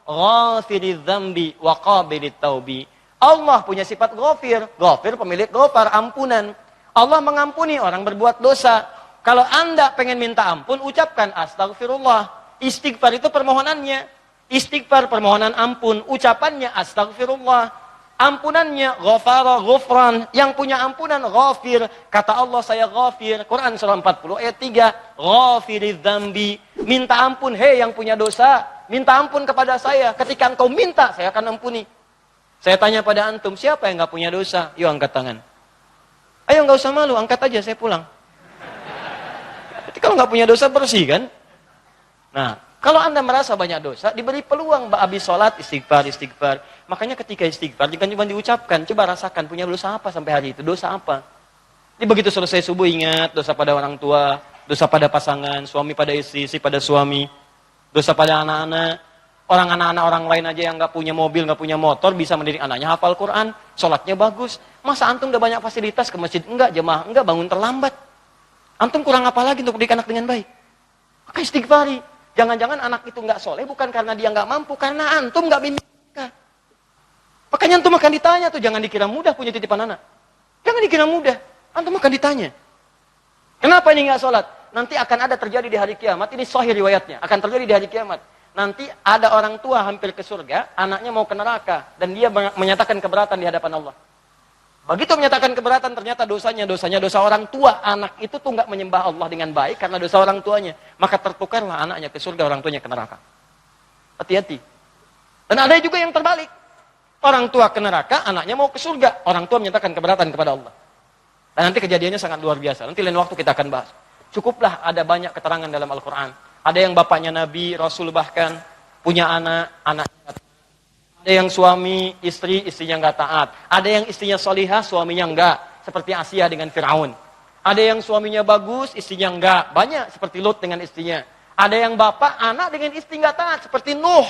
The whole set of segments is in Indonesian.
ghafiriz dzambi wa qabilit taubi. Allah punya sifat ghafir. Ghafir pemilik ghafar, ampunan. Allah mengampuni orang berbuat dosa. Kalau Anda pengen minta ampun, ucapkan astagfirullah. Istighfar itu permohonannya. Istighfar permohonan ampun, ucapannya astagfirullah. Ampunannya ghafara ghufran, yang punya ampunan ghafir. Kata Allah, saya ghafir. Quran surah 40 ayat 3, ghafiriz dzambi. Minta ampun, hei yang punya dosa, minta ampun kepada saya. Ketika engkau minta, saya akan ampuni. Saya tanya pada antum, siapa yang enggak punya dosa? Yuk angkat tangan. Ayo enggak usah malu, angkat aja, saya pulang. Jadi kalau enggak punya dosa bersih kan? Nah, kalau Anda merasa banyak dosa, diberi peluang habis sholat, istighfar. Makanya ketika istighfar, jangan cuma diucapkan, coba rasakan punya dosa apa sampai hari itu, dosa apa. Jadi begitu selesai subuh ingat, dosa pada orang tua, dosa pada pasangan, suami pada istri pada suami, dosa pada anak-anak. Anak-anak orang lain aja yang nggak punya mobil, nggak punya motor, bisa mendidik anaknya hafal Quran, sholatnya bagus. Masa antum udah banyak fasilitas ke masjid? Enggak, jemaah, enggak, bangun terlambat. Antum kurang apa lagi untuk mendidik anak dengan baik? Maka istighfari. Jangan-jangan anak itu nggak soleh bukan karena dia nggak mampu, karena antum nggak bimbing. Makanya antum akan ditanya tuh, jangan dikira mudah punya titipan anak. Jangan dikira mudah, antum akan ditanya. Kenapa ini nggak sholat? Nanti akan ada terjadi di hari kiamat, ini sahih riwayatnya, akan terjadi di hari kiamat. Nanti ada orang tua hampir ke surga, anaknya mau ke neraka, dan dia menyatakan keberatan di hadapan Allah. Begitu menyatakan keberatan, ternyata dosanya dosa orang tua. Anak itu tuh nggak menyembah Allah dengan baik karena dosa orang tuanya. Maka tertukarlah anaknya ke surga, orang tuanya ke neraka. Hati-hati. Dan ada juga yang terbalik. Orang tua ke neraka, anaknya mau ke surga. Orang tua menyatakan keberatan kepada Allah. Dan nanti kejadiannya sangat luar biasa. Nanti lain waktu kita akan bahas. Cukuplah ada banyak keterangan dalam Al-Quran. Ada yang bapaknya Nabi, Rasul bahkan, punya anaknya ada yang suami, istrinya nggak taat. Ada yang istrinya solihah, suaminya enggak. Seperti Asia dengan Fir'aun. Ada yang suaminya bagus, istrinya enggak. Banyak seperti Lut dengan istrinya. Ada yang bapak, anak dengan istri nggak taat. Seperti Nuh.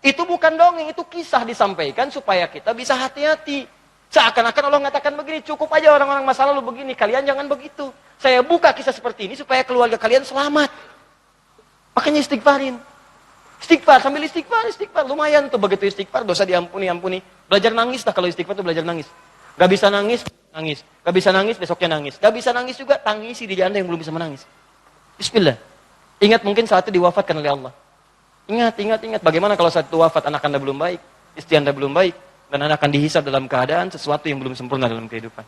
Itu bukan dongeng, itu kisah disampaikan supaya kita bisa hati-hati. Seakan-akan Allah mengatakan begini, cukup aja orang-orang masa lalu begini. Kalian jangan begitu. Saya buka kisah seperti ini supaya keluarga kalian selamat. Makanya istighfarin. Istighfar, sambil istighfar. Lumayan tuh begitu istighfar, dosa diampuni. Belajar nangis lah kalau istighfar tuh belajar nangis. Gak bisa nangis. Gak bisa nangis, besoknya nangis. Gak bisa nangis juga, tangisi diri Anda yang belum bisa menangis. Bismillah. Ingat mungkin saat itu diwafatkan oleh Allah. Ingat. Bagaimana kalau saat itu wafat, anak Anda belum baik, istri Anda belum baik, dan Anda akan dihisab dalam keadaan sesuatu yang belum sempurna dalam kehidupan.